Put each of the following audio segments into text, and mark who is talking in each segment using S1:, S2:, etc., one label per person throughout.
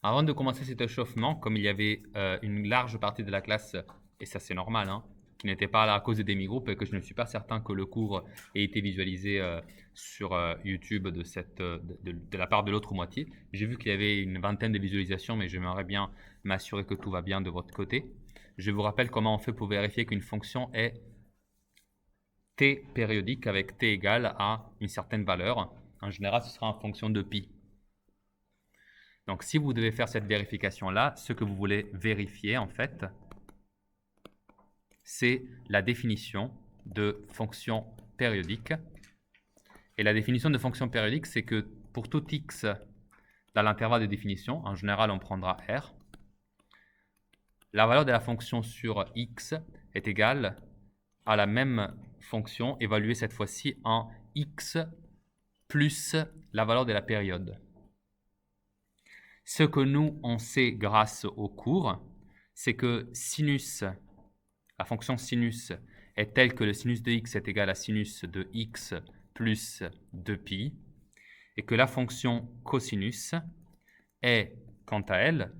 S1: Avant de commencer cet échauffement, comme il y avait une large partie de la classe, et ça c'est normal, hein, qui n'était pas là à cause des demi-groupes et que je ne suis pas certain que le cours ait été visualisé sur YouTube de la part de l'autre moitié. J'ai vu qu'il y avait une vingtaine de visualisations, mais j'aimerais bien m'assurer que tout va bien de votre côté. Je vous rappelle comment on fait pour vérifier qu'une fonction est t périodique avec t égale à une certaine valeur. En général, ce sera en fonction de pi. Donc, si vous devez faire cette vérification-là, ce que vous voulez vérifier, en fait, c'est la définition de fonction périodique. Et la définition de fonction périodique, c'est que pour tout x dans l'intervalle de définition, en général, on prendra r, la valeur de la fonction sur x est égale à la même fonction évaluée cette fois-ci en x plus la valeur de la période. Ce que nous, on sait grâce au cours, c'est que sinus, la fonction sinus, est telle que le sinus de x est égal à sinus de x plus 2pi, et que la fonction cosinus est, quant à elle,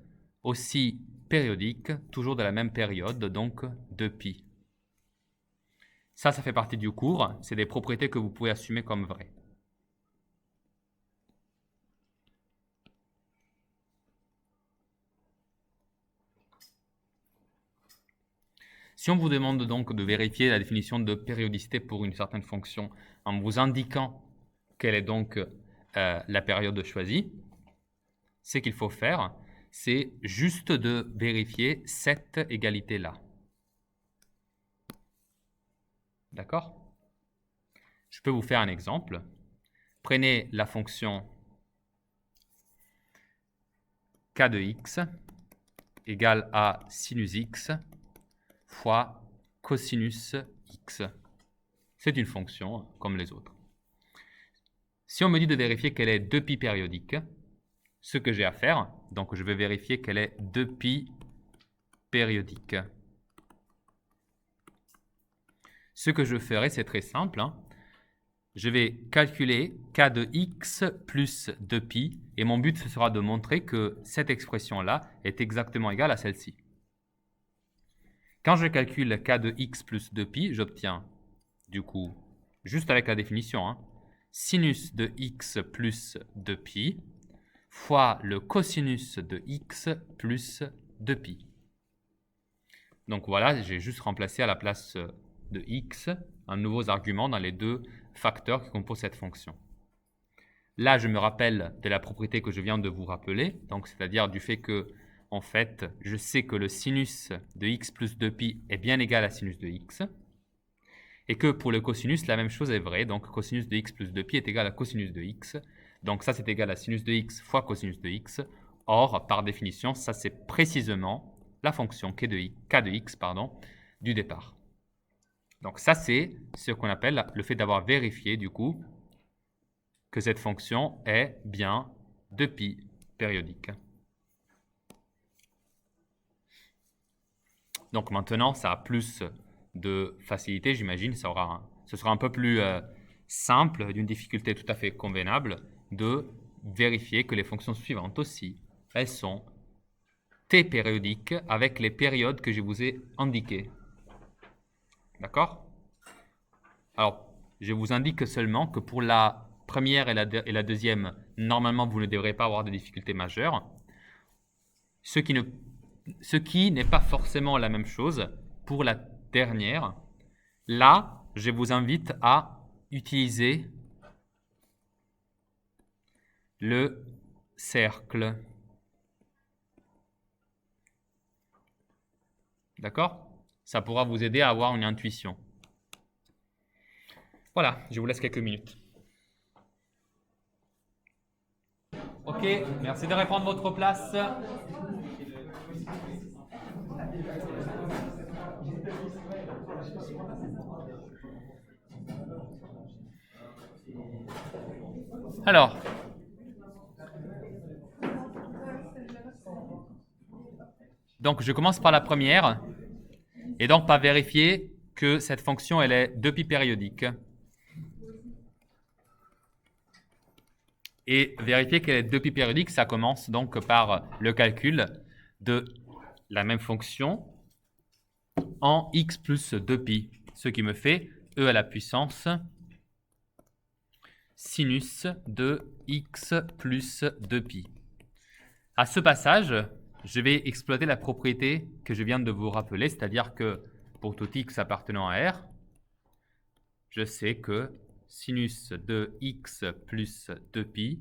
S1: aussi périodique, toujours de la même période, donc 2pi. Ça fait partie du cours, c'est des propriétés que vous pouvez assumer comme vraies. Si on vous demande donc de vérifier la définition de périodicité pour une certaine fonction en vous indiquant quelle est donc la période choisie, ce qu'il faut faire, c'est juste de vérifier cette égalité-là. D'accord? Je peux vous faire un exemple. Prenez la fonction k de x égale à sinus x fois cosinus x. C'est une fonction comme les autres. Si on me dit de vérifier qu'elle est 2pi périodique, ce que j'ai à faire, donc je vais vérifier qu'elle est 2pi périodique. Ce que je ferai, c'est très simple. Je vais calculer k de x plus 2pi, et mon but, ce sera de montrer que cette expression-là est exactement égale à celle-ci. Quand je calcule k de x plus 2pi, j'obtiens, du coup, juste avec la définition, sinus de x plus 2pi fois le cosinus de x plus 2pi. Donc voilà, j'ai juste remplacé à la place de x un nouveau argument dans les deux facteurs qui composent cette fonction. Là, je me rappelle de la propriété que je viens de vous rappeler, donc c'est-à-dire du fait que, en fait, je sais que le sinus de x plus 2pi est bien égal à sinus de x, et que pour le cosinus, la même chose est vraie, donc cosinus de x plus 2pi est égal à cosinus de x, donc ça c'est égal à sinus de x fois cosinus de x, or, par définition, ça c'est précisément la fonction k de x du départ. Donc ça c'est ce qu'on appelle le fait d'avoir vérifié du coup que cette fonction est bien 2pi périodique. Donc maintenant, ça a plus de facilité, j'imagine. Ce sera un peu plus simple, d'une difficulté tout à fait convenable, de vérifier que les fonctions suivantes aussi, elles sont t périodiques avec les périodes que je vous ai indiquées. D'accord? Alors, je vous indique seulement que pour la première et la deuxième, normalement, vous ne devrez pas avoir de difficultés majeures. Ce qui n'est pas forcément la même chose pour la dernière. Là, je vous invite à utiliser le cercle. D'accord? Ça pourra vous aider à avoir une intuition. Voilà, je vous laisse quelques minutes. Ok, merci de reprendre votre place. Alors, donc je commence par la première, et donc par vérifier que cette fonction elle est 2pi périodique. Et vérifier qu'elle est 2pi périodique, ça commence donc par le calcul de la même fonction en x plus 2pi, ce qui me fait e à la puissance sinus de x plus 2pi. À ce passage, je vais exploiter la propriété que je viens de vous rappeler, c'est-à-dire que pour tout x appartenant à R, je sais que sinus de x plus 2pi,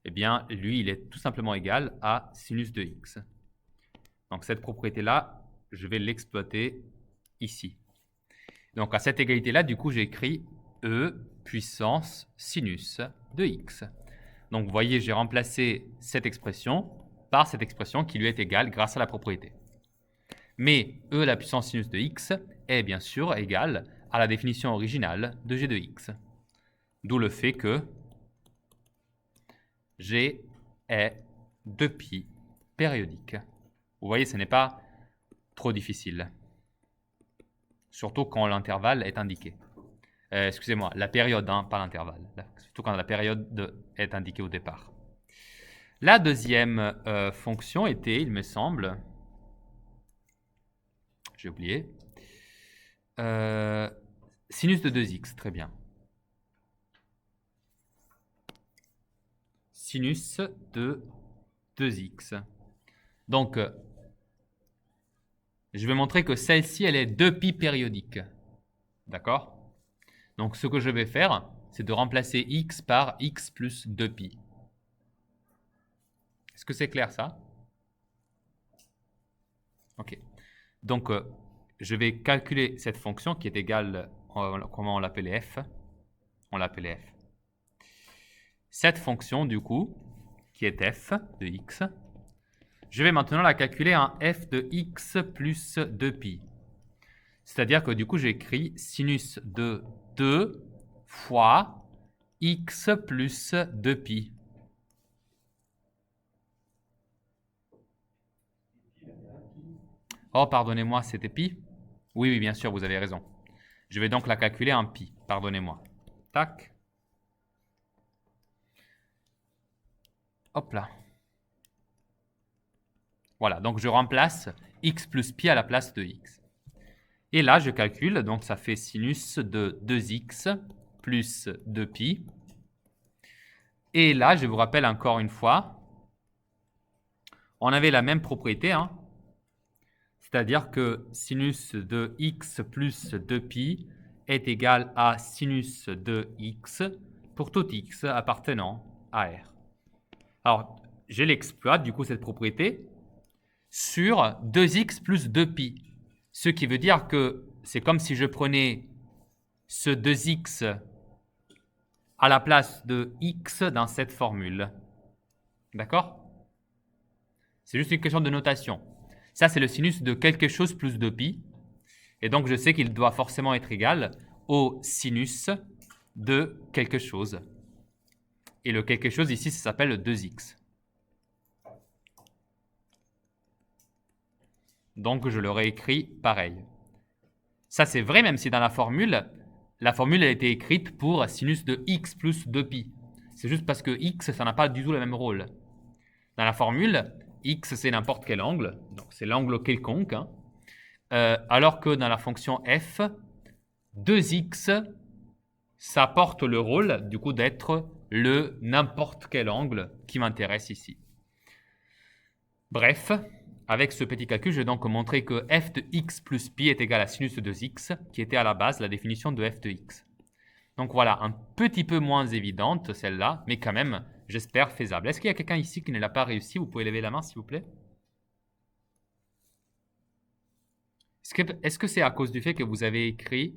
S1: eh bien, lui, il est tout simplement égal à sinus de x. Donc, cette propriété-là, je vais l'exploiter ici. Donc, à cette égalité-là, du coup, j'écris e puissance sinus de x. Donc, vous voyez, j'ai remplacé cette expression par cette expression qui lui est égale grâce à la propriété. Mais e à la puissance sinus de x est bien sûr égal à la définition originale de g de x. D'où le fait que g est 2pi périodique. Vous voyez, ce n'est pas trop difficile. Surtout quand l'intervalle est indiqué. Excusez-moi, la période, hein, pas l'intervalle. Surtout quand la période est indiquée au départ. La deuxième fonction était, il me semble, j'ai oublié, sinus de 2x, très bien. Sinus de 2x. Donc, je vais montrer que celle-ci, elle est 2pi périodique. D'accord? Donc, ce que je vais faire, c'est de remplacer x par x plus 2pi. Est-ce que c'est clair, ça? Ok. Donc, je vais calculer cette fonction qui est égale, comment on l'appelait f? On l'appelait f. Cette fonction, du coup, qui est f de x, je vais maintenant la calculer en f de x plus 2pi. C'est-à-dire que du coup, j'écris sinus de 2 fois x plus 2pi. Oh, pardonnez-moi, c'était pi? Oui, oui, bien sûr, vous avez raison. Je vais donc la calculer en pi, pardonnez-moi. Tac. Hop là. Voilà, donc je remplace x plus pi à la place de x. Et là, je calcule, donc ça fait sinus de 2x plus 2pi. Et là, je vous rappelle encore une fois, on avait la même propriété, hein, c'est-à-dire que sinus de x plus 2pi est égal à sinus de x pour tout x appartenant à R. Alors, je l'exploite, du coup, cette propriété, sur 2x plus 2pi. Ce qui veut dire que c'est comme si je prenais ce 2x à la place de x dans cette formule. D'accord? C'est juste une question de notation. Ça, c'est le sinus de quelque chose plus 2pi. Et donc, je sais qu'il doit forcément être égal au sinus de quelque chose. Et le quelque chose ici, ça s'appelle 2x. Donc, je le réécris pareil. Ça, c'est vrai, même si dans la formule a été écrite pour sinus de x plus 2pi. C'est juste parce que x, ça n'a pas du tout le même rôle. Dans la formule, x, c'est n'importe quel angle, donc c'est l'angle quelconque, hein. Alors que dans la fonction f, 2x, ça porte le rôle, du coup, d'être le n'importe quel angle qui m'intéresse ici. Bref, avec ce petit calcul, je vais donc montrer que f de x plus pi est égal à sinus de 2x, qui était à la base la définition de f de x. Donc voilà, un petit peu moins évidente celle-là, mais quand même, j'espère faisable. Est-ce qu'il y a quelqu'un ici qui ne l'a pas réussi? Vous pouvez lever la main, s'il vous plaît. Est-ce que c'est à cause du fait que vous avez écrit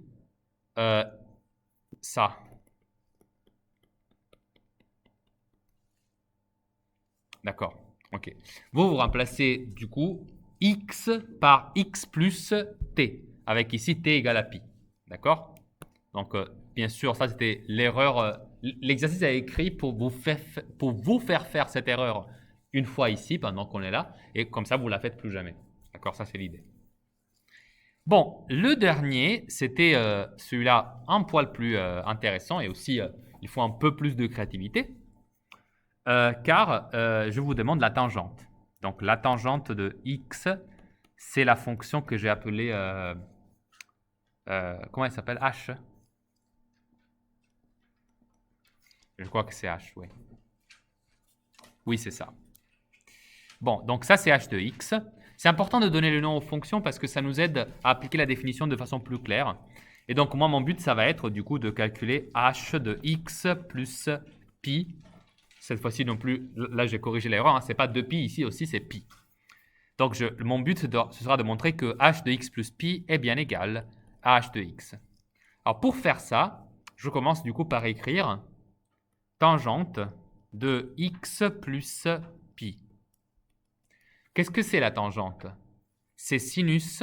S1: ça? D'accord, ok. Vous remplacez du coup x par x plus t, avec ici t égale à pi. D'accord? Donc, bien sûr, ça c'était l'erreur. L'exercice est écrit pour vous faire faire cette erreur une fois ici, pendant qu'on est là, et comme ça, vous ne la faites plus jamais. D'accord? Ça, c'est l'idée. Bon, le dernier, c'était celui-là un poil plus intéressant, et aussi, il faut un peu plus de créativité. car je vous demande la tangente. Donc la tangente de x, c'est la fonction que j'ai appelée, comment elle s'appelle? H. Je crois que c'est H, oui. Oui, c'est ça. Bon, donc ça c'est h de x. C'est important de donner le nom aux fonctions parce que ça nous aide à appliquer la définition de façon plus claire. Et donc moi, mon but, ça va être du coup de calculer h de x plus pi. Cette fois-ci non plus, là j'ai corrigé l'erreur, hein, c'est pas 2pi, ici aussi c'est pi. Donc mon but, ce sera de montrer que h de x plus pi est bien égal à h de x. Alors pour faire ça, je commence du coup par écrire tangente de x plus pi. Qu'est-ce que c'est la tangente? C'est sinus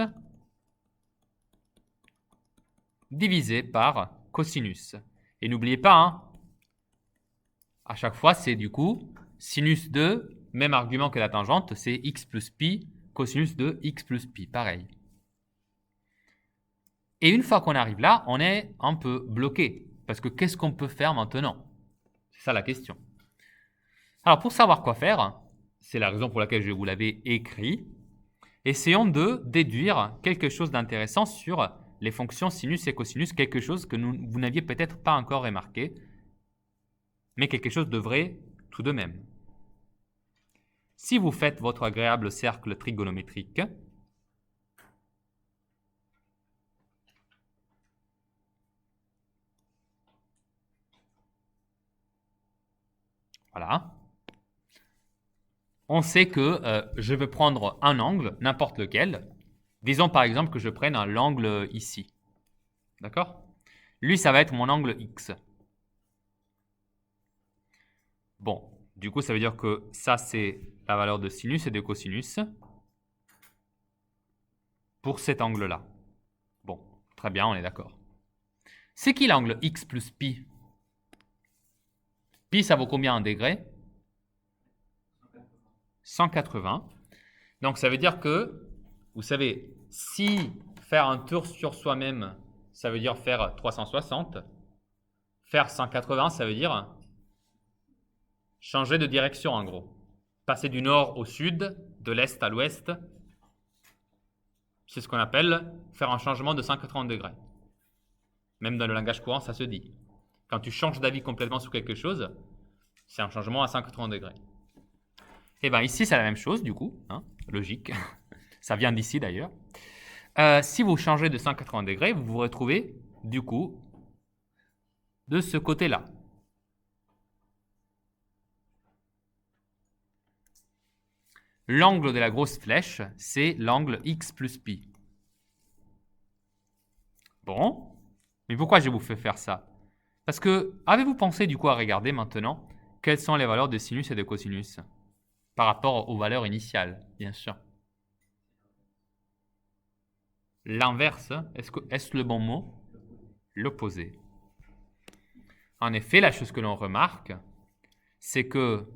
S1: divisé par cosinus. Et n'oubliez pas, hein, à chaque fois, c'est du coup sinus de, même argument que la tangente, c'est x plus pi, cosinus de x plus pi, pareil. Et une fois qu'on arrive là, on est un peu bloqué. Parce que qu'est-ce qu'on peut faire maintenant? C'est ça la question. Alors pour savoir quoi faire, c'est la raison pour laquelle je vous l'avais écrit, essayons de déduire quelque chose d'intéressant sur les fonctions sinus et cosinus, quelque chose que vous n'aviez peut-être pas encore remarqué, mais quelque chose de vrai tout de même. Si vous faites votre agréable cercle trigonométrique, voilà, on sait que je vais prendre un angle, n'importe lequel. Disons par exemple que je prenne l'angle ici. D'accord? Lui, ça va être mon angle X. Bon, du coup, ça veut dire que ça, c'est la valeur de sinus et de cosinus pour cet angle-là. Bon, très bien, on est d'accord. C'est qui l'angle X plus pi? Pi, ça vaut combien en degrés? 180. Donc, ça veut dire que, vous savez, si faire un tour sur soi-même, ça veut dire faire 360, faire 180, ça veut dire changer de direction, en gros. Passer du nord au sud, de l'est à l'ouest. C'est ce qu'on appelle faire un changement de 180 degrés. Même dans le langage courant, ça se dit. Quand tu changes d'avis complètement sur quelque chose, c'est un changement à 180 degrés. Et bien ici, c'est la même chose, du coup, hein, logique. Ça vient d'ici, d'ailleurs. Si vous changez de 180 degrés, vous vous retrouvez, du coup, de ce côté-là. L'angle de la grosse flèche, c'est l'angle x plus pi. Bon, mais pourquoi je vous fais faire ça? Parce que, avez-vous pensé du coup à regarder maintenant quelles sont les valeurs de sinus et de cosinus par rapport aux valeurs initiales, bien sûr. L'inverse, est-ce le bon mot? L'opposé. En effet, la chose que l'on remarque, c'est que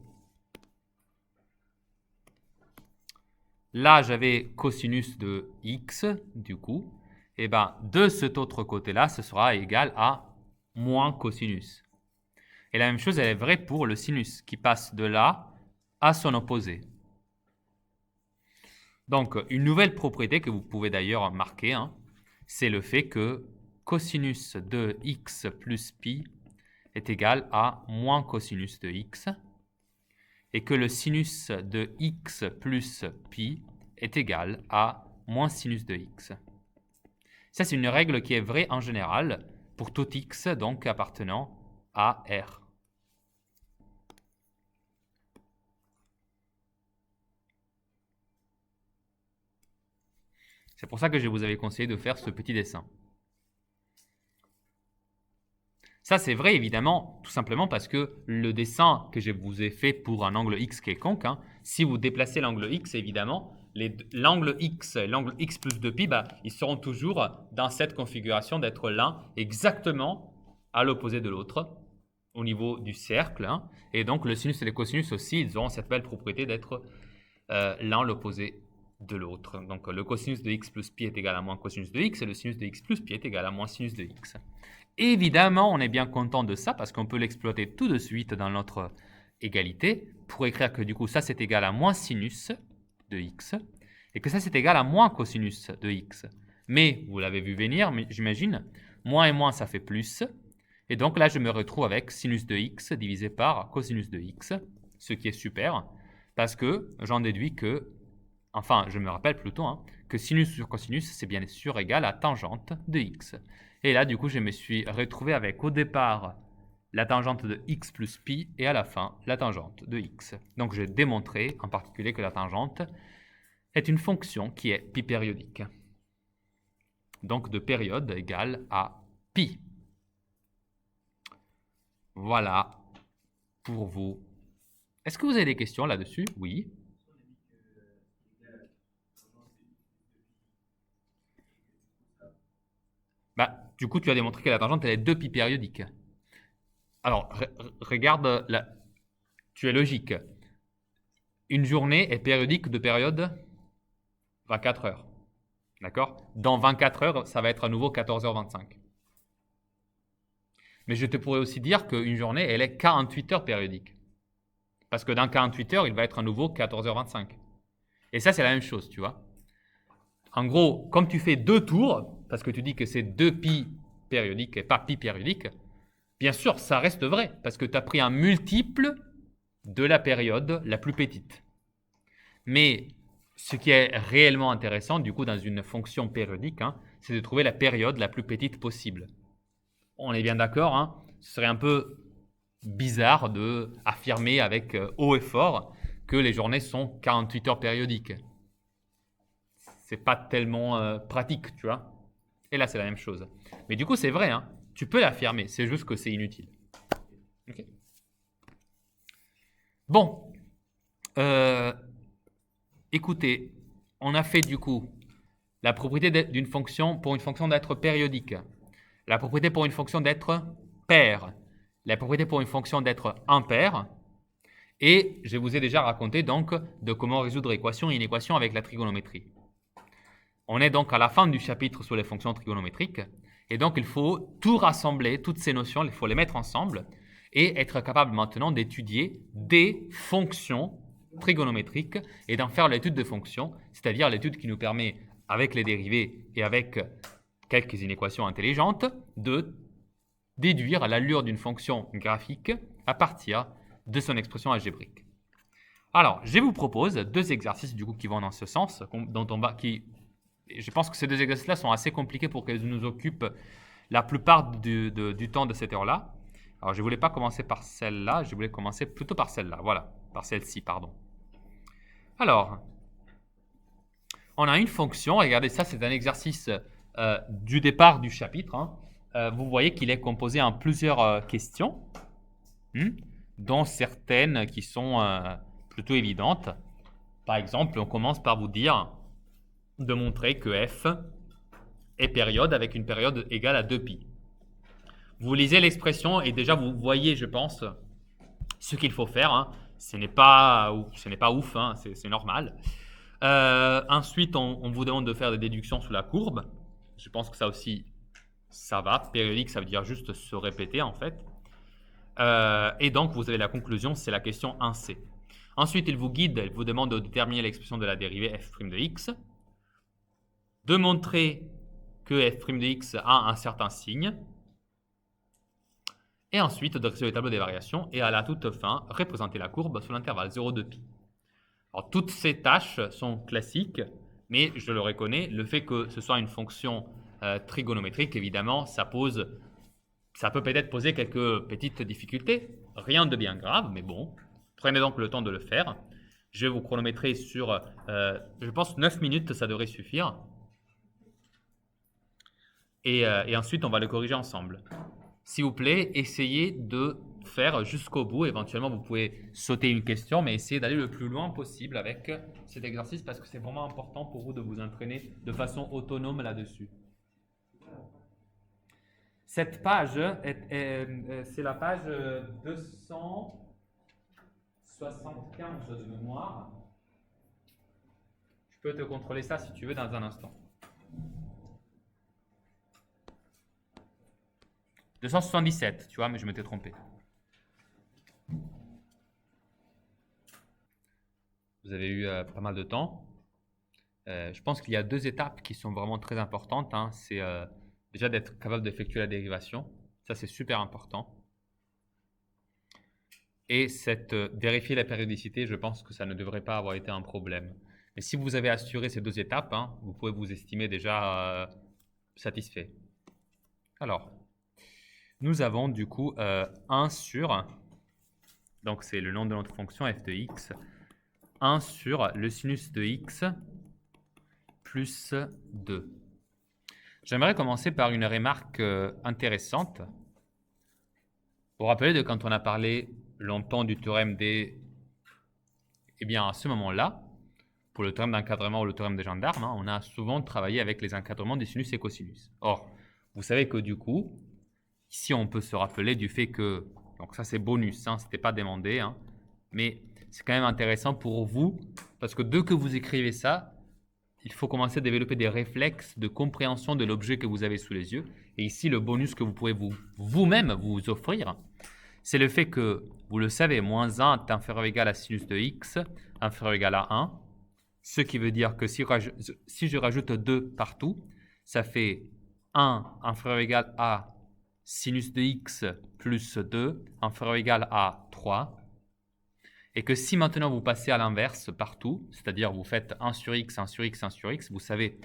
S1: là, j'avais cosinus de x, du coup, et bien de cet autre côté-là, ce sera égal à moins cosinus. Et la même chose, elle est vraie pour le sinus, qui passe de là à son opposé. Donc, une nouvelle propriété que vous pouvez d'ailleurs marquer, hein, c'est le fait que cosinus de x plus pi est égal à moins cosinus de x, et que le sinus de x plus pi est égal à moins sinus de x. Ça, c'est une règle qui est vraie en général pour tout x, donc appartenant à R. C'est pour ça que je vous avais conseillé de faire ce petit dessin. Ça, c'est vrai, évidemment, tout simplement parce que le dessin que je vous ai fait pour un angle x quelconque, hein, si vous déplacez l'angle x, évidemment, l'angle x et l'angle x plus 2pi, bah, ils seront toujours dans cette configuration d'être l'un exactement à l'opposé de l'autre au niveau du cercle. Hein, et donc, le sinus et le cosinus aussi, ils auront cette belle propriété d'être l'un l'opposé de l'autre. Donc, le cosinus de x plus pi est égal à moins cosinus de x et le sinus de x plus pi est égal à moins sinus de x. Évidemment, on est bien content de ça parce qu'on peut l'exploiter tout de suite dans notre égalité pour écrire que du coup ça c'est égal à moins sinus de x et que ça c'est égal à moins cosinus de x. Mais, vous l'avez vu venir, j'imagine, moins et moins ça fait plus. Et donc là je me retrouve avec sinus de x divisé par cosinus de x, ce qui est super parce que j'en déduis que, enfin je me rappelle plutôt, que sinus sur cosinus c'est bien sûr égal à tangente de x. Et là du coup je me suis retrouvé avec au départ la tangente de x plus pi et à la fin la tangente de x. Donc j'ai démontré en particulier que la tangente est une fonction qui est pi périodique. Donc de période égale à pi. Voilà pour vous. Est-ce que vous avez des questions là-dessus? Oui. Bah, du coup, tu as démontré que la tangente elle est 2 pi périodique. Alors, regarde, tu es logique. Une journée est périodique de période 24 heures. D'accord? Dans 24 heures, ça va être à nouveau 14h25. Mais je te pourrais aussi dire qu'une journée, elle est 48 heures périodique. Parce que dans 48 heures, il va être à nouveau 14h25. Et ça, c'est la même chose, tu vois. En gros, comme tu fais 2 tours, parce que tu dis que c'est 2 pi périodiques et pas pi périodique, bien sûr, ça reste vrai, parce que tu as pris un multiple de la période la plus petite. Mais ce qui est réellement intéressant, du coup, dans une fonction périodique, c'est de trouver la période la plus petite possible. On est bien d'accord, ce serait un peu bizarre de affirmer avec haut et fort que les journées sont 48 heures périodiques. C'est pas tellement pratique, tu vois. Et là, c'est la même chose. Mais du coup, c'est vrai, tu peux l'affirmer, c'est juste que c'est inutile. Okay. Bon, écoutez, on a fait du coup la propriété d'une fonction pour une fonction d'être périodique, la propriété pour une fonction d'être paire, la propriété pour une fonction d'être impaire, et je vous ai déjà raconté donc de comment résoudre une équation avec la trigonométrie. On est donc à la fin du chapitre sur les fonctions trigonométriques, et donc il faut tout rassembler, toutes ces notions, il faut les mettre ensemble, et être capable maintenant d'étudier des fonctions trigonométriques et d'en faire l'étude de fonctions, c'est-à-dire l'étude qui nous permet, avec les dérivés et avec quelques inéquations intelligentes, de déduire l'allure d'une fonction graphique à partir de son expression algébrique. Alors, je vous propose 2 exercices du coup qui vont dans ce sens, je pense que ces 2 exercices-là sont assez compliqués pour qu'ils nous occupent la plupart du temps de cette heure-là. Alors, je ne voulais pas commencer par celle-là, je voulais commencer plutôt par celle-là, voilà, par celle-ci, pardon. Alors, on a une fonction, regardez ça, c'est un exercice du départ du chapitre. Vous voyez qu'il est composé en plusieurs questions, dont certaines qui sont plutôt évidentes. Par exemple, on commence par vous dire de montrer que f est période avec une période égale à 2pi. Vous lisez l'expression et déjà vous voyez, je pense, ce qu'il faut faire. Ce n'est pas ouf, c'est normal. Ensuite, on vous demande de faire des déductions sous la courbe. Je pense que ça aussi, ça va. Périodique, ça veut dire juste se répéter en fait. Et donc, vous avez la conclusion, c'est la question 1c. Ensuite, il vous guide, il vous demande de déterminer l'expression de la dérivée f' de x, de montrer que f' de x a un certain signe, et ensuite de dresser le tableau des variations, et à la toute fin, représenter la courbe sur l'intervalle 0,2pi. Alors, toutes ces tâches sont classiques, mais je le reconnais, le fait que ce soit une fonction trigonométrique, évidemment, ça peut peut-être poser quelques petites difficultés. Rien de bien grave, mais bon, prenez donc le temps de le faire. Je vais vous chronométrer sur, je pense, 9 minutes, ça devrait suffire. Et ensuite, on va le corriger ensemble. S'il vous plaît, essayez de faire jusqu'au bout. Éventuellement, vous pouvez sauter une question, mais essayez d'aller le plus loin possible avec cet exercice parce que c'est vraiment important pour vous de vous entraîner de façon autonome là-dessus. Cette page, c'est la page 275 de mémoire. Je peux te contrôler ça si tu veux dans un instant. 277, tu vois, mais je m'étais trompé. vous avez eu pas mal de temps. Je pense qu'il y a deux étapes qui sont vraiment très importantes, hein. C'est déjà d'être capable d'effectuer la dérivation. Ça, c'est super important. Et vérifier la périodicité, je pense que ça ne devrait pas avoir été un problème. Mais si vous avez assuré ces deux étapes, hein, vous pouvez vous estimer déjà satisfait. Alors, nous avons du coup 1 sur, donc c'est le nom de notre fonction f de x, 1 sur le sinus de x plus 2. J'aimerais commencer par une remarque intéressante. Vous vous rappelez de quand on a parlé longtemps du théorème des... Eh bien, à ce moment-là, pour le théorème d'encadrement ou le théorème des gendarmes, hein, on a souvent travaillé avec les encadrements des sinus et cosinus. Or, vous savez que du coup, ici, on peut se rappeler du fait que... Donc ça, c'est bonus, hein, ce n'était pas demandé, hein, mais c'est quand même intéressant pour vous, parce que dès que vous écrivez ça, il faut commencer à développer des réflexes de compréhension de l'objet que vous avez sous les yeux. Et ici, le bonus que vous pouvez vous-même vous offrir, c'est le fait que, vous le savez, moins 1 est inférieur ou égal à sinus de x, inférieur ou égal à 1. Ce qui veut dire que si je rajoute 2 partout, ça fait 1 inférieur ou égal à sinus de x plus 2, inférieur ou égal à 3. Et que si maintenant vous passez à l'inverse partout, c'est-à-dire vous faites 1 sur x, 1 sur x, 1 sur x, vous savez,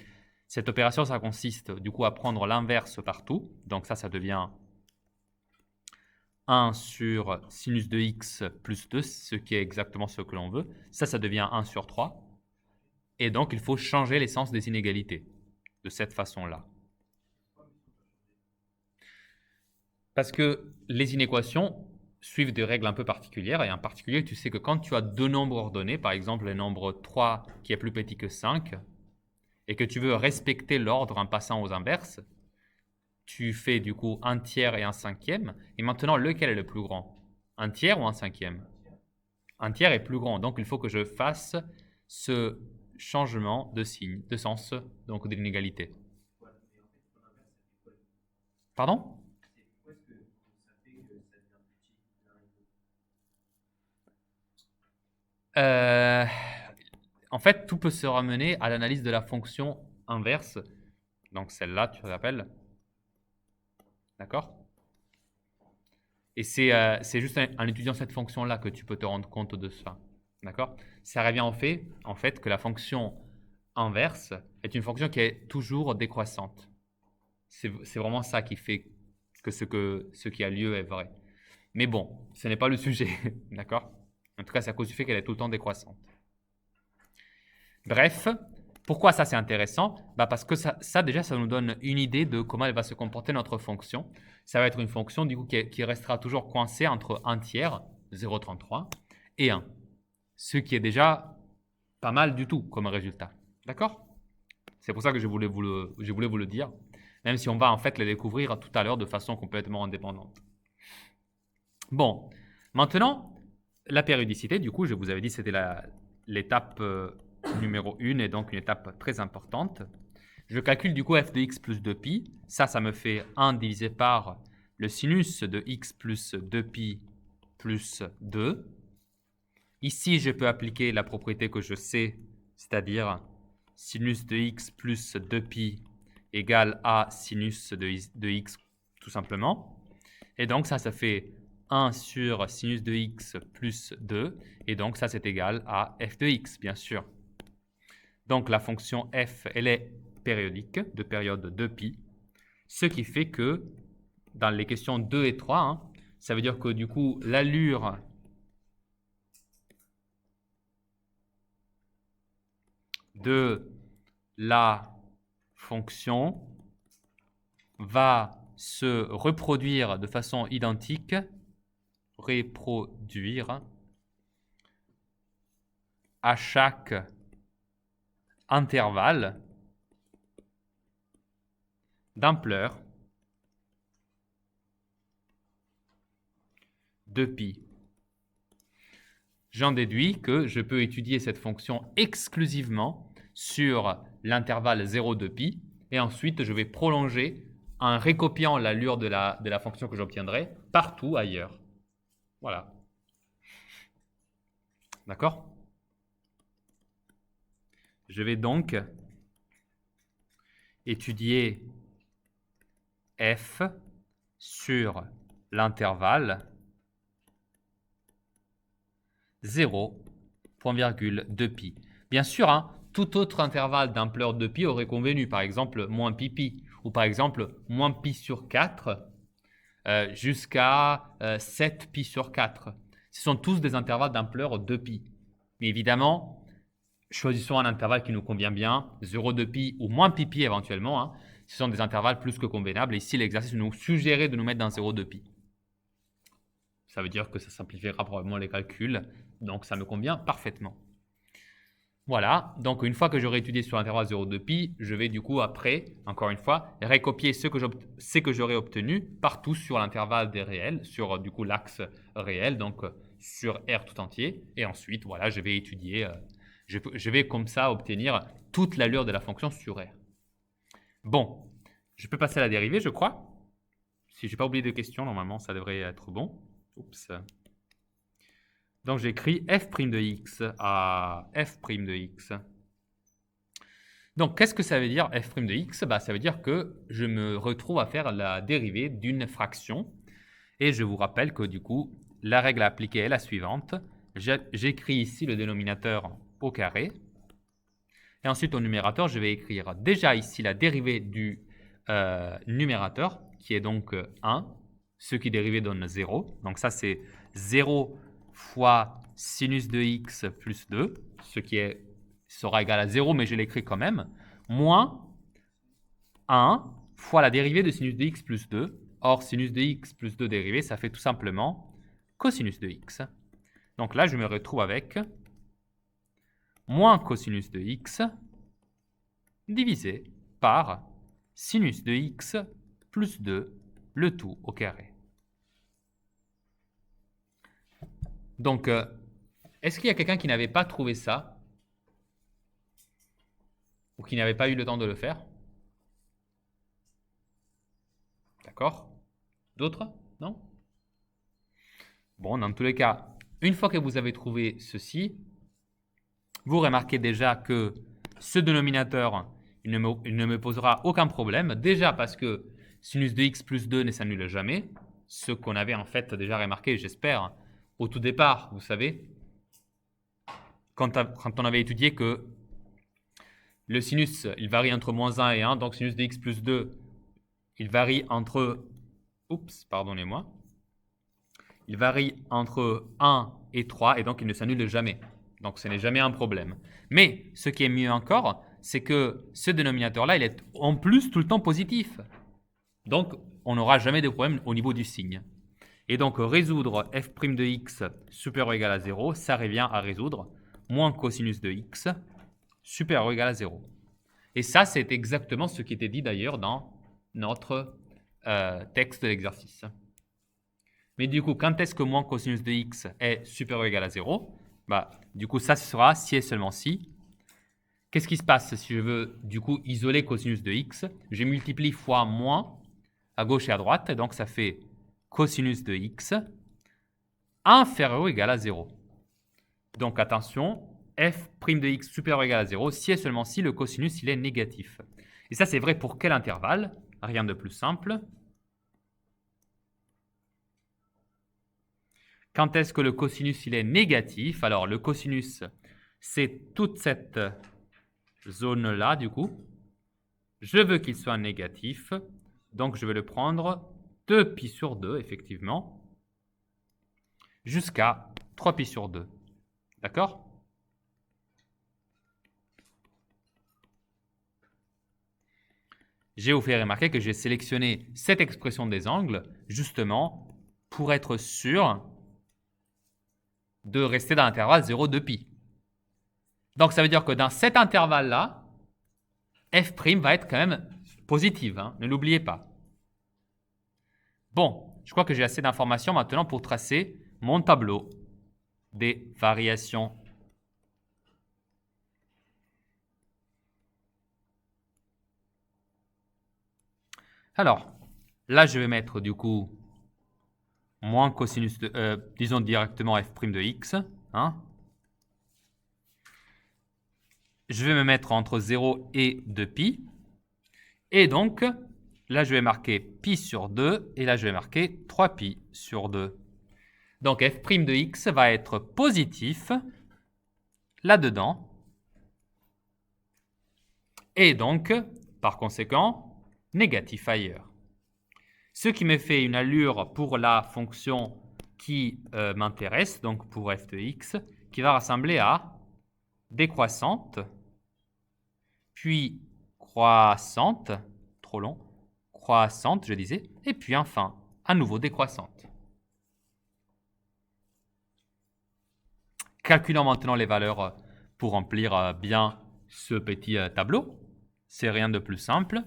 S1: cette opération, ça consiste du coup à prendre l'inverse partout. Donc ça devient 1 sur sinus de x plus 2, ce qui est exactement ce que l'on veut. Ça devient 1 sur 3. Et donc, il faut changer l'essence des inégalités de cette façon-là. Parce que les inéquations suivent des règles un peu particulières. Et en particulier, tu sais que quand tu as deux nombres ordonnés, par exemple le nombre 3 qui est plus petit que 5, et que tu veux respecter l'ordre en passant aux inverses, tu fais du coup un tiers et un cinquième. Et maintenant, lequel est le plus grand? Un tiers ou un cinquième? Un tiers est plus grand. Donc, il faut que je fasse ce changement de signe, de sens, donc de l'inégalité. Pardon? En fait, tout peut se ramener à l'analyse de la fonction inverse. Donc celle-là, tu te rappelles? D'accord? Et c'est juste en étudiant cette fonction-là que tu peux te rendre compte de ça. D'accord? Ça revient en fait que la fonction inverse est une fonction qui est toujours décroissante. C'est vraiment ça qui fait que ce qui a lieu est vrai. Mais bon, ce n'est pas le sujet. D'accord? En tout cas, c'est à cause du fait qu'elle est tout le temps décroissante. Bref, pourquoi ça c'est intéressant? Parce que ça déjà, ça nous donne une idée de comment elle va se comporter notre fonction. Ça va être une fonction du coup qui restera toujours coincée entre 1 tiers, 0,33, et 1. Ce qui est déjà pas mal du tout comme résultat. D'accord? C'est pour ça que je voulais vous le dire, même si on va en fait le découvrir tout à l'heure de façon complètement indépendante. Bon, maintenant, la périodicité, du coup, je vous avais dit c'était l'étape numéro 1 et donc une étape très importante. Je calcule du coup f de x plus 2pi. Ça me fait 1 divisé par le sinus de x plus 2pi plus 2. Ici, je peux appliquer la propriété que je sais, c'est-à-dire sinus de x plus 2pi égale à sinus de x tout simplement. Et donc ça fait 1 sur sinus de x plus 2. Et donc ça, c'est égal à f de x, bien sûr. Donc la fonction f, elle est périodique, de période 2pi. Ce qui fait que dans les questions 2 et 3, hein, ça veut dire que du coup, l'allure de la fonction va se reproduire de façon identique, à chaque intervalle d'ampleur de pi. J'en déduis que je peux étudier cette fonction exclusivement sur l'intervalle 0 de pi, et ensuite je vais prolonger en recopiant l'allure de la fonction que j'obtiendrai partout ailleurs. Voilà. D'accord? Je vais donc étudier f sur l'intervalle 0,2π. Bien sûr, hein, tout autre intervalle d'ampleur de pi aurait convenu, par exemple moins pi, ou par exemple moins pi sur 4 jusqu'à 7 pi sur 4. Ce sont tous des intervalles d'ampleur de pi. Mais évidemment, choisissons un intervalle qui nous convient bien, 0,2 pi ou moins pi éventuellement. Hein. Ce sont des intervalles plus que convenables. Et ici, l'exercice nous suggérait de nous mettre dans 0,2 pi. Ça veut dire que ça simplifiera probablement les calculs. Donc, ça me convient parfaitement. Voilà, donc une fois que j'aurai étudié sur l'intervalle 0,2 pi, je vais du coup après, encore une fois, recopier ce que j'aurai obtenu partout sur l'intervalle des réels, sur du coup l'axe réel, donc sur R tout entier. Et ensuite, voilà, je vais étudier, je vais comme ça obtenir toute l'allure de la fonction sur R. Bon, je peux passer à la dérivée, je crois. Si je n'ai pas oublié de questions, normalement, ça devrait être bon. Oups. Donc, j'écris f' de x à f' de x. Donc, qu'est-ce que ça veut dire f' de x? Ça veut dire que je me retrouve à faire la dérivée d'une fraction. Et je vous rappelle que du coup, la règle à appliquer est la suivante. J'écris ici le dénominateur au carré. Et ensuite, au numérateur, je vais écrire déjà ici la dérivée du numérateur, qui est donc 1. Ce qui dérivé donne 0. Donc ça, c'est 0 fois sinus de x plus 2, ce qui sera égal à 0, mais je l'écris quand même, moins 1 fois la dérivée de sinus de x plus 2. Or, sinus de x plus 2 dérivé, ça fait tout simplement cosinus de x. Donc là, je me retrouve avec moins cosinus de x divisé par sinus de x plus 2, le tout au carré. Donc, est-ce qu'il y a quelqu'un qui n'avait pas trouvé ça? Ou qui n'avait pas eu le temps de le faire? D'accord? D'autres? Non? Bon, dans tous les cas, une fois que vous avez trouvé ceci, vous remarquez déjà que ce dénominateur, il ne me posera aucun problème. Déjà parce que sinus de x plus 2 ne s'annule jamais. Ce qu'on avait en fait déjà remarqué, j'espère, au tout départ, vous savez, quand on avait étudié que le sinus, il varie entre moins 1 et 1, donc sinus de x plus 2, il varie entre, pardonnez-moi, il varie entre 1 et 3, et donc il ne s'annule jamais. Donc ce n'est jamais un problème. Mais ce qui est mieux encore, c'est que ce dénominateur-là, il est en plus tout le temps positif. Donc on n'aura jamais de problème au niveau du signe. Et donc résoudre f' de x supérieur ou égal à 0, ça revient à résoudre moins cosinus de x supérieur ou égal à 0. Et ça, c'est exactement ce qui était dit d'ailleurs dans notre texte de l'exercice. Mais du coup, quand est-ce que moins cosinus de x est supérieur ou égal à 0? Du coup, ça, ce sera si et seulement si. Qu'est-ce qui se passe si je veux, du coup, isoler cosinus de x? Je multiplie fois moins à gauche et à droite, et donc ça fait cosinus de x inférieur ou égal à 0. Donc, attention, f' de x supérieur ou égal à 0, si et seulement si le cosinus il est négatif. Et ça, c'est vrai pour quel intervalle? Rien de plus simple. Quand est-ce que le cosinus il est négatif? Alors, le cosinus, c'est toute cette zone-là, du coup. Je veux qu'il soit négatif, donc je vais le prendre 2π sur 2, effectivement, jusqu'à 3π sur 2. D'accord? J'ai vous fait remarquer que j'ai sélectionné cette expression des angles, justement, pour être sûr de rester dans l'intervalle 0,2π. Donc, ça veut dire que dans cet intervalle-là, f' va être quand même positive, hein, ne l'oubliez pas. Bon, je crois que j'ai assez d'informations maintenant pour tracer mon tableau des variations. Alors, là, je vais mettre du coup moins cosinus de, disons directement f' de x. Hein. je vais me mettre entre 0 et 2pi. Et donc, là, je vais marquer pi sur 2, et là, je vais marquer 3pi sur 2. Donc, f' de x va être positif là-dedans. Et donc, par conséquent, négatif ailleurs. Ce qui me fait une allure pour la fonction qui m'intéresse, donc pour f de x, qui va ressembler à décroissante, puis croissante, trop long, croissante, je disais, et puis enfin, à nouveau décroissante. Calculons maintenant les valeurs pour remplir bien ce petit tableau. C'est rien de plus simple.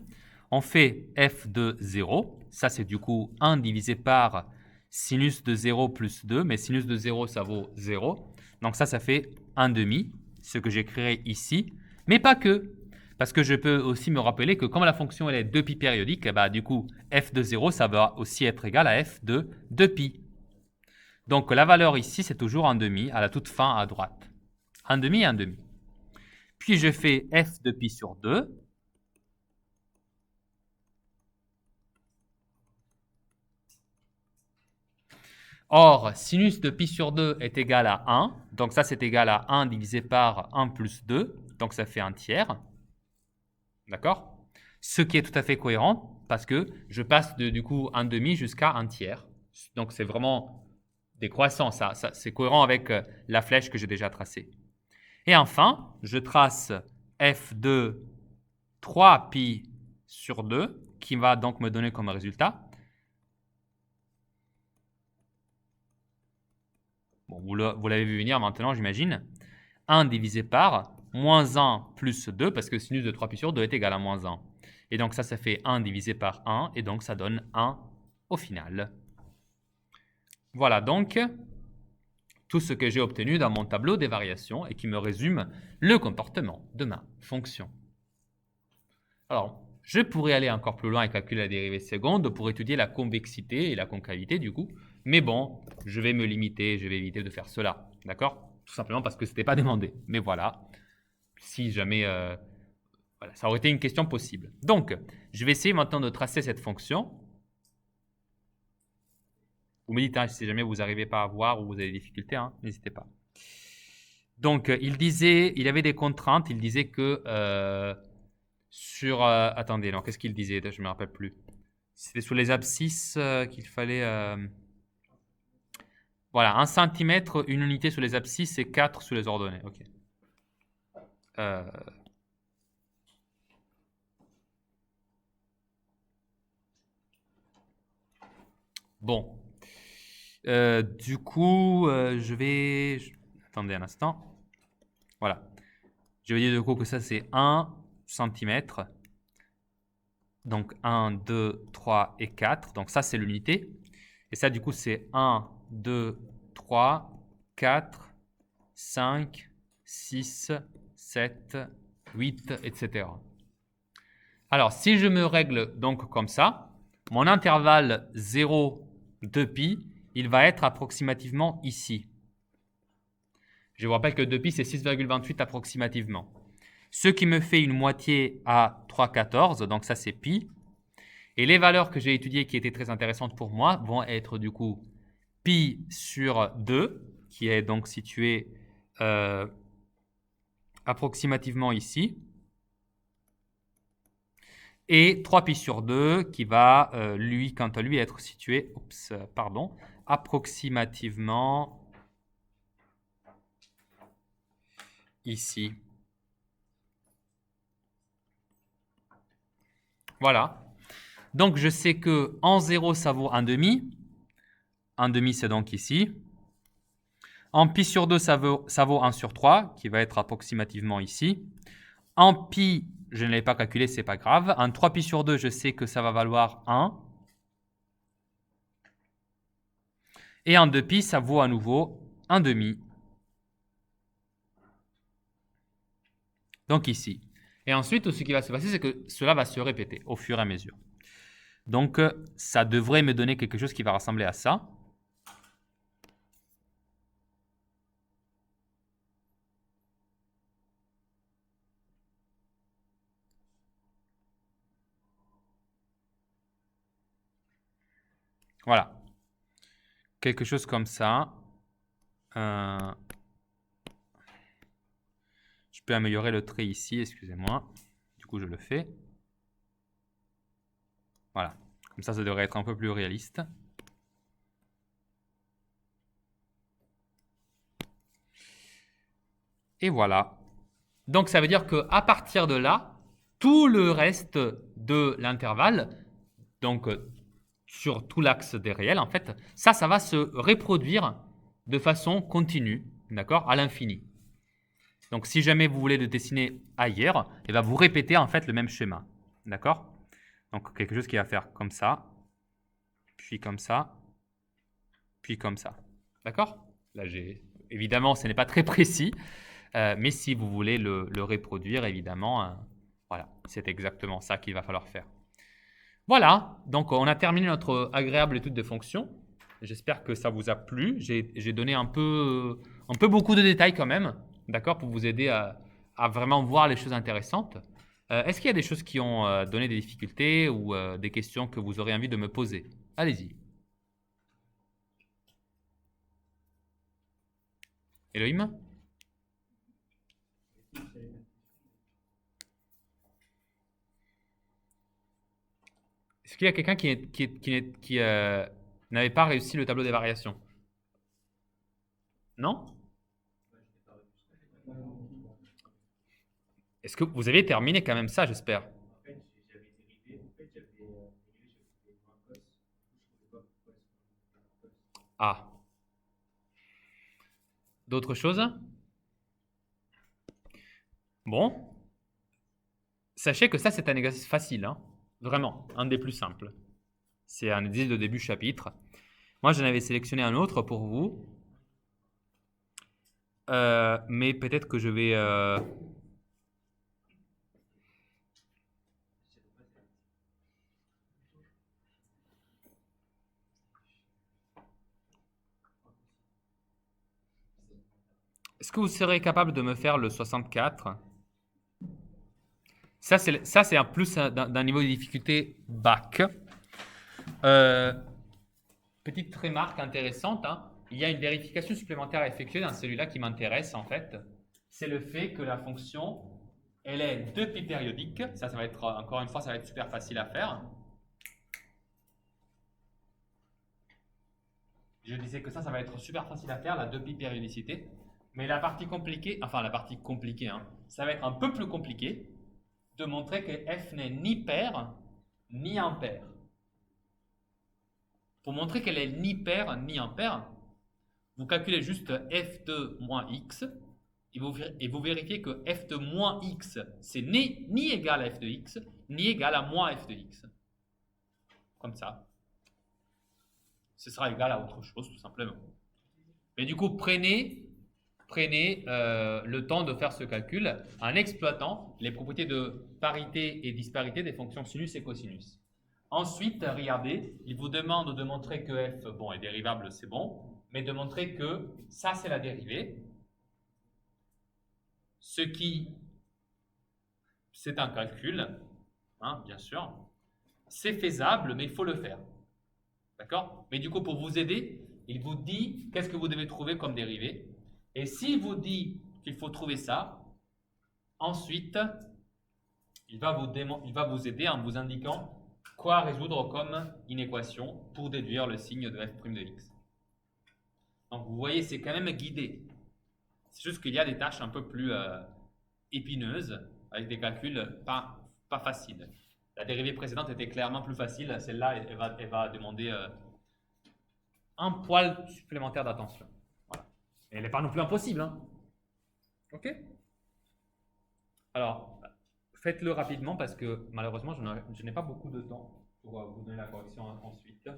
S1: On fait f de 0. Ça, c'est du coup 1 divisé par sinus de 0 plus 2. Mais sinus de 0, ça vaut 0. Donc ça fait 1 demi, ce que j'écrirai ici. Mais pas que. Parce que je peux aussi me rappeler que comme la fonction elle est 2pi périodique, bah, du coup, f de 0, ça va aussi être égal à f de 2pi. Donc la valeur ici, c'est toujours 1 demi à la toute fin à droite. 1 demi et 1 demi. Puis je fais f de pi sur 2. Or, sinus de pi sur 2 est égal à 1. Donc ça, c'est égal à 1 divisé par 1 plus 2. Donc ça fait 1 tiers. D'accord? Ce qui est tout à fait cohérent parce que je passe du coup 1 demi jusqu'à 1 tiers. Donc c'est vraiment décroissant. Ça c'est cohérent avec la flèche que j'ai déjà tracée. Et enfin, je trace f de 3pi sur 2 qui va donc me donner comme résultat. Bon, vous l'avez vu venir maintenant, j'imagine. 1 divisé par moins 1 plus 2, parce que sinus de 3pi sur 2 est égal à moins 1. Et donc ça fait 1 divisé par 1, et donc ça donne 1 au final. Voilà donc tout ce que j'ai obtenu dans mon tableau des variations et qui me résume le comportement de ma fonction. Alors, je pourrais aller encore plus loin et calculer la dérivée seconde pour étudier la convexité et la concavité du coup. Mais bon, je vais me limiter, je vais éviter de faire cela. D'accord? Tout simplement parce que ce n'était pas demandé. Mais voilà, si jamais voilà, ça aurait été une question possible. Donc, je vais essayer maintenant de tracer cette fonction. Vous me dites, hein, si jamais vous n'arrivez pas à voir ou vous avez des difficultés, hein, n'hésitez pas. Donc, il avait des contraintes. Il disait que sur... attendez, non, qu'est-ce qu'il disait? Je ne me rappelle plus. C'était sur les abscisses qu'il fallait... Voilà, 1 cm, une unité sur les abscisses et 4 sur les ordonnées. Ok. Bon. Du coup, je vais... Attendez un instant. Voilà. Je vais dire du coup que ça, c'est 1 cm. Donc 1, 2, 3 et 4. Donc ça, c'est l'unité. Et ça, du coup, c'est 1, 2, 3, 4, 5, 6, 7, 8, etc. Alors, si je me règle donc comme ça, mon intervalle 0, 2pi, il va être approximativement ici. Je vous rappelle que 2pi, c'est 6,28 approximativement. Ce qui me fait une moitié à 3,14, donc ça c'est pi. Et les valeurs que j'ai étudiées qui étaient très intéressantes pour moi vont être du coup pi sur 2, qui est donc situé approximativement ici. Et 3pi sur 2 qui va, lui, quant à lui, être situé approximativement ici. Voilà. Donc, je sais que en 0, ça vaut 1 demi. 1 demi, c'est donc ici. En pi sur 2, ça vaut 1 sur 3, qui va être approximativement ici. En pi, je ne l'ai pas calculé, c'est pas grave. En 3pi sur 2, je sais que ça va valoir 1. Et en 2pi, ça vaut à nouveau 1 demi. Donc ici. Et ensuite, ce qui va se passer, c'est que cela va se répéter au fur et à mesure. Donc, ça devrait me donner quelque chose qui va ressembler à ça. Voilà. Quelque chose comme ça. Je peux améliorer le trait ici, excusez-moi. Du coup, je le fais. Voilà. Comme ça devrait être un peu plus réaliste. Et voilà. Donc, ça veut dire qu'à partir de là, tout le reste de l'intervalle, donc sur tout l'axe des réels, en fait, ça va se reproduire de façon continue, d'accord, à l'infini. Donc, si jamais vous voulez le dessiner ailleurs, et ben vous répétez en fait le même schéma, d'accord? Donc, quelque chose qui va faire comme ça, puis comme ça, puis comme ça, d'accord? Là, évidemment, ce n'est pas très précis, mais si vous voulez le reproduire, évidemment, voilà, c'est exactement ça qu'il va falloir faire. Voilà, donc on a terminé notre agréable étude de fonctions. J'espère que ça vous a plu. J'ai donné un peu beaucoup de détails quand même, d'accord, pour vous aider à vraiment voir les choses intéressantes. Est-ce qu'il y a des choses qui ont donné des difficultés ou des questions que vous aurez envie de me poser? Allez-y. Elohim? Est-ce qu'il y a quelqu'un qui n'avait pas réussi le tableau des variations? Non? Est-ce que vous avez terminé quand même ça, j'espère? Ah. D'autres choses? Bon. Sachez que ça, c'est un exercice facile, hein. Vraiment, un des plus simples. C'est un exercice de début chapitre. Moi, j'en avais sélectionné un autre pour vous. Mais peut-être que je vais... Est-ce que vous serez capable de me faire le 64? Ça, c'est un plus d'un niveau de difficulté bac. Petite remarque intéressante, hein. Il y a une vérification supplémentaire à effectuer dans celui-là qui m'intéresse en fait. C'est le fait que la fonction, elle est 2π périodique. Ça va être, encore une fois, ça va être super facile à faire. Je disais que ça va être super facile à faire, la 2π périodicité. Mais la partie compliquée, hein, ça va être un peu plus compliqué de montrer que f n'est ni pair ni impair. Pour montrer qu'elle est ni paire ni impair, vous calculez juste f de moins x et vous vérifiez que f de moins x, c'est ni égal à f de x, ni égal à moins f de x. Comme ça. Ce sera égal à autre chose, tout simplement. Mais du coup, prenez le temps de faire ce calcul en exploitant les propriétés de parité et disparité des fonctions sinus et cosinus. Ensuite, regardez, il vous demande de montrer que f est dérivable, c'est bon, mais de montrer que ça, c'est la dérivée. Ce qui, c'est un calcul, hein, bien sûr. C'est faisable, mais il faut le faire. D'accord? Mais du coup, pour vous aider, il vous dit qu'est-ce que vous devez trouver comme dérivée. Et s'il vous dit qu'il faut trouver ça, ensuite, il va vous aider en vous indiquant quoi résoudre comme inéquation pour déduire le signe de f' de x. Donc vous voyez, c'est quand même guidé. C'est juste qu'il y a des tâches un peu plus épineuses, avec des calculs pas faciles. La dérivée précédente était clairement plus facile. Celle-là, elle va demander un poil supplémentaire d'attention. Voilà. Et elle n'est pas non plus impossible, hein. Ok? Alors, faites-le rapidement parce que malheureusement, je n'ai pas beaucoup de temps pour vous donner la correction ensuite.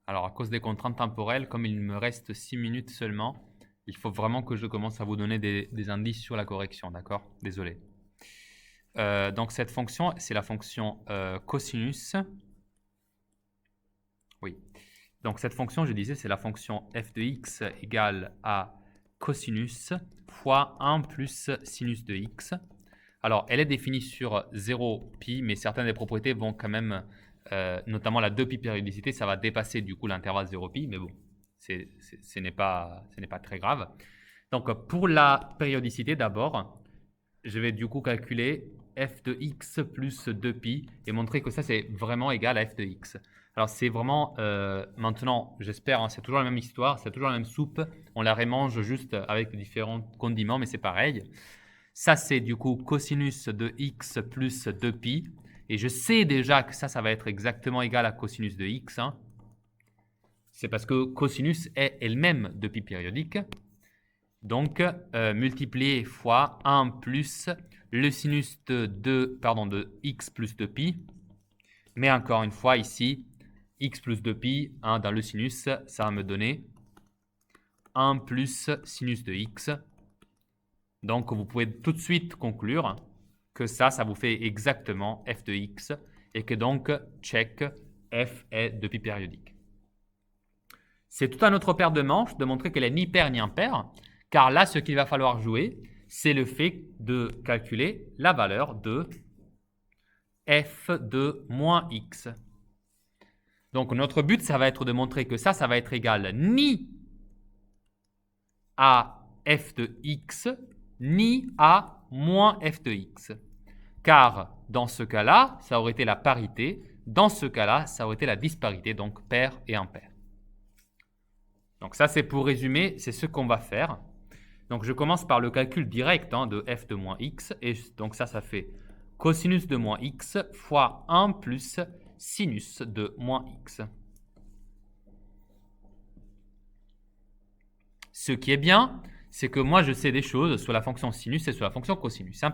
S1: Alors, à cause des contraintes temporelles, comme il me reste 6 minutes seulement, il faut vraiment que je commence à vous donner des indices sur la correction, d'accord? Désolé. Donc, cette fonction, c'est la fonction cosinus. Oui. Donc, cette fonction, je disais, c'est la fonction f de x égale à cosinus fois 1 plus sinus de x. Alors, elle est définie sur 0π, mais certaines des propriétés vont quand même notamment la 2pi périodicité, ça va dépasser du coup l'intervalle 0pi, mais bon, ce n'est pas très grave. Donc pour la périodicité d'abord, je vais du coup calculer f de x plus 2pi et montrer que ça c'est vraiment égal à f de x. Alors c'est vraiment, maintenant j'espère, hein, c'est toujours la même histoire, c'est toujours la même soupe, on la remange juste avec différents condiments, mais c'est pareil. Ça c'est du coup cosinus de x plus 2pi, et je sais déjà que ça va être exactement égal à cosinus de x, hein. C'est parce que cosinus est elle-même 2pi périodique. Donc, multiplié fois 1 plus le sinus de x plus 2pi. Mais encore une fois, ici, x plus 2pi, hein, dans le sinus, ça va me donner 1 plus sinus de x. Donc, vous pouvez tout de suite conclure que ça vous fait exactement f de x et que donc, check, f est 2pi périodique. C'est tout un autre paire de manches de montrer qu'elle est ni paire ni impaire, car là, ce qu'il va falloir jouer, c'est le fait de calculer la valeur de f de moins x. Donc, notre but, ça va être de montrer que ça va être égal ni à f de x, ni à moins f de x. Car dans ce cas-là, ça aurait été la parité. Dans ce cas-là, ça aurait été la disparité, donc paire et impair. Donc ça, c'est pour résumer, c'est ce qu'on va faire. Donc je commence par le calcul direct, hein, de f de moins x. Et donc ça fait cosinus de moins x fois 1 plus sinus de moins x. Ce qui est bien, c'est que moi je sais des choses sur la fonction sinus et sur la fonction cosinus. En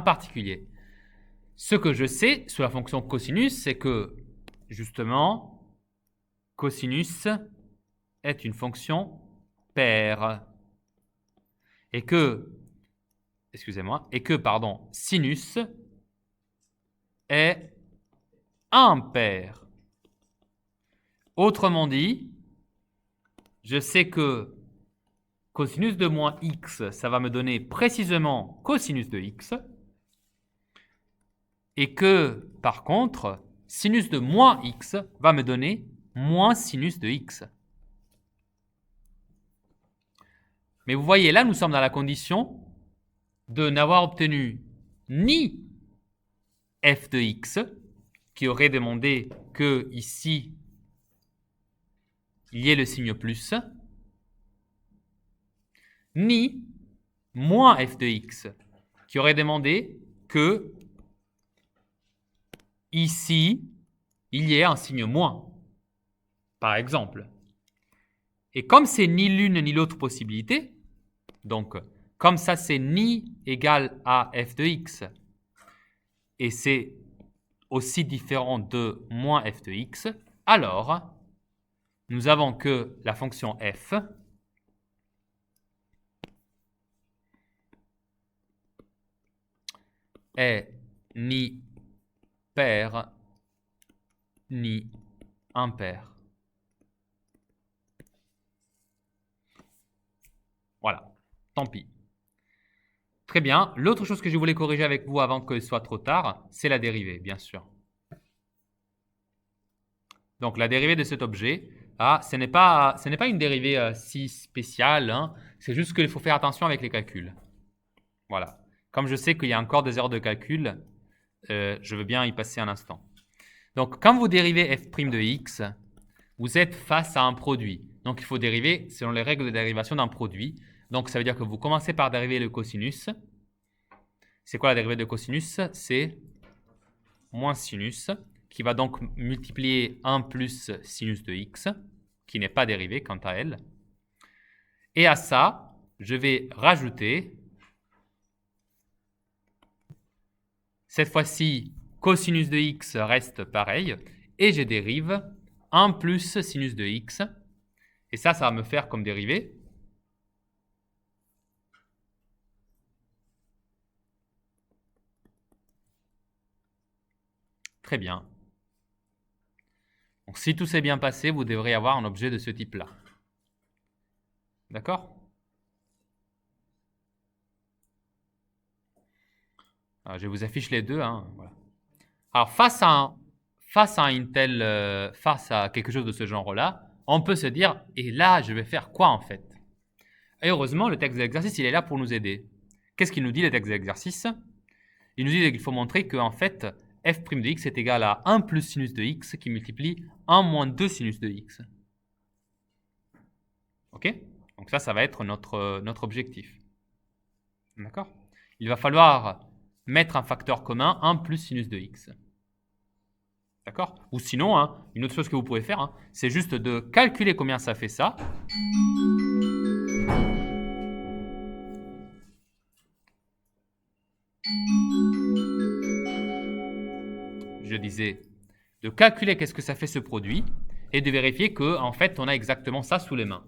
S1: particulier, ce que je sais sur la fonction cosinus, c'est que justement, cosinus est une fonction paire. Et que, sinus est impair. Autrement dit, je sais que cosinus de moins x, ça va me donner précisément cosinus de x. Et que, par contre, sinus de moins x va me donner moins sinus de x. Mais vous voyez, là, nous sommes dans la condition de n'avoir obtenu ni f de x, qui aurait demandé que ici, il y ait le signe plus, ni moins f de x, qui aurait demandé que ici, il y ait un signe moins, par exemple. Et comme c'est ni l'une ni l'autre possibilité, donc comme ça c'est ni égal à f de x, et c'est aussi différent de moins f de x, alors nous avons que la fonction f est ni paire ni impair. Voilà, tant pis. Très bien. L'autre chose que je voulais corriger avec vous avant que ce soit trop tard, c'est la dérivée, bien sûr. Donc la dérivée de cet objet, ce n'est pas une dérivée si spéciale, hein. C'est juste qu'il faut faire attention avec les calculs. Voilà. Comme je sais qu'il y a encore des erreurs de calcul, je veux bien y passer un instant. Donc quand vous dérivez f' de x, vous êtes face à un produit. Donc il faut dériver selon les règles de dérivation d'un produit. Donc ça veut dire que vous commencez par dériver le cosinus. C'est quoi la dérivée de cosinus? C'est moins sinus, qui va donc multiplier 1 plus sinus de x, qui n'est pas dérivé quant à elle. Et à ça, je vais rajouter, cette fois-ci, cosinus de x reste pareil, et je dérive 1 plus sinus de x. Et ça va me faire comme dérivée très bien. Donc si tout s'est bien passé, vous devrez avoir un objet de ce type-là. D'accord? Je vous affiche les deux, hein, voilà. Alors, face à quelque chose de ce genre-là, on peut se dire, et là, je vais faire quoi en fait? Et heureusement, le texte de l'exercice, il est là pour nous aider. Qu'est-ce qu'il nous dit, le texte de l'exercice? Il nous dit qu'il faut montrer que en fait, f' de x est égal à 1 plus sinus de x qui multiplie 1 moins 2 sinus de x. Ok? Donc ça va être notre objectif. D'accord? Il va falloir mettre un facteur commun, 1 plus sinus de x. D'accord? Ou sinon, hein, une autre chose que vous pouvez faire, hein, c'est juste de calculer combien ça fait ça. Je disais, de calculer qu'est-ce que ça fait ce produit et de vérifier que en fait, on a exactement ça sous les mains.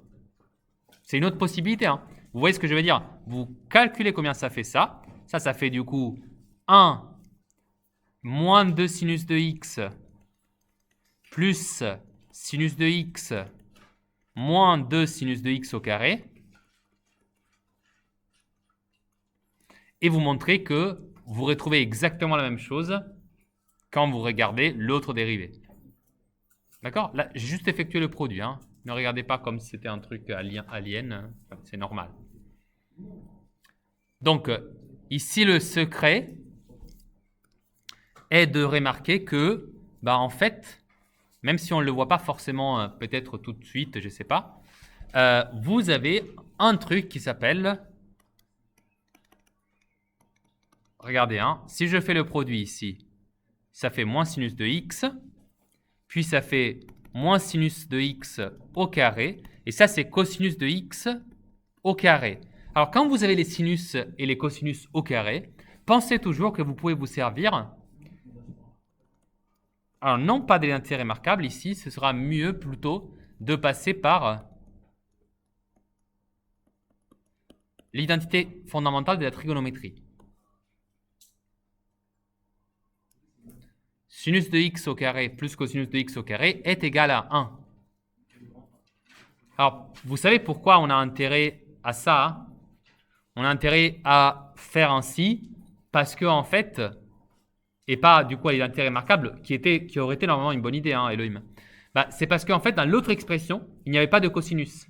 S1: C'est une autre possibilité. Hein. Vous voyez ce que je veux dire? Vous calculez combien ça fait ça. Ça fait du coup 1 moins 2 sinus de x plus sinus de x moins 2 sinus de x au carré. Et vous montrez que vous retrouvez exactement la même chose quand vous regardez l'autre dérivée. D'accord? Là, j'ai juste effectué le produit. Hein. Ne regardez pas comme si c'était un truc alien. C'est normal. Donc, ici, le secret est de remarquer que, en fait, même si on ne le voit pas forcément peut-être tout de suite, je ne sais pas, vous avez un truc qui s'appelle... Regardez, hein, si je fais le produit ici, ça fait moins sinus de x, puis ça fait moins sinus de x au carré, et ça c'est cosinus de x au carré. Alors quand vous avez les sinus et les cosinus au carré, pensez toujours que vous pouvez vous servir, alors non pas de l'identité remarquable ici, ce sera mieux plutôt de passer par l'identité fondamentale de la trigonométrie. Sinus de x au carré plus cosinus de x au carré est égal à 1. Alors, vous savez pourquoi on a intérêt à ça? Hein? On a intérêt à faire ainsi parce que, en fait, et pas du coup à l'identité remarquable, qui aurait été normalement une bonne idée, hein, Elohim. C'est parce qu'en fait, dans l'autre expression, il n'y avait pas de cosinus.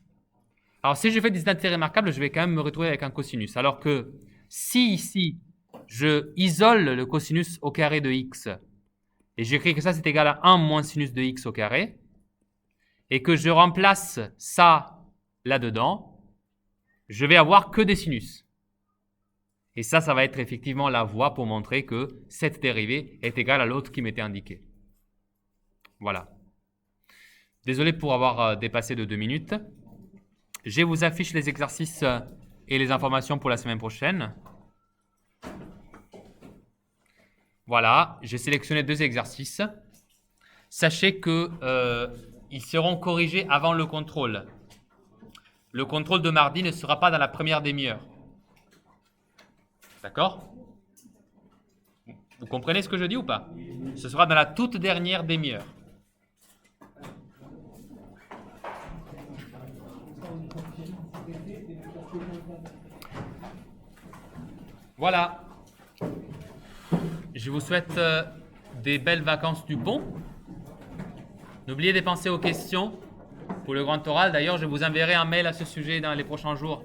S1: Alors, si je fais des identités remarquables, je vais quand même me retrouver avec un cosinus. Alors que si ici, je isole le cosinus au carré de x, et j'écris que ça c'est égal à 1 moins sinus de x au carré, et que je remplace ça là-dedans, je vais avoir que des sinus. Et ça va être effectivement la voie pour montrer que cette dérivée est égale à l'autre qui m'était indiquée. Voilà. Désolé pour avoir dépassé de 2 minutes. Je vous affiche les exercices et les informations pour la semaine prochaine. Voilà, j'ai sélectionné 2 exercices. Sachez qu'ils seront corrigés avant le contrôle. Le contrôle de mardi ne sera pas dans la première demi-heure. D'accord? Vous comprenez ce que je dis ou pas? Ce sera dans la toute dernière demi-heure. Voilà. Je vous souhaite des belles vacances du pont. N'oubliez de penser aux questions pour le grand oral. D'ailleurs, je vous enverrai un mail à ce sujet dans les prochains jours.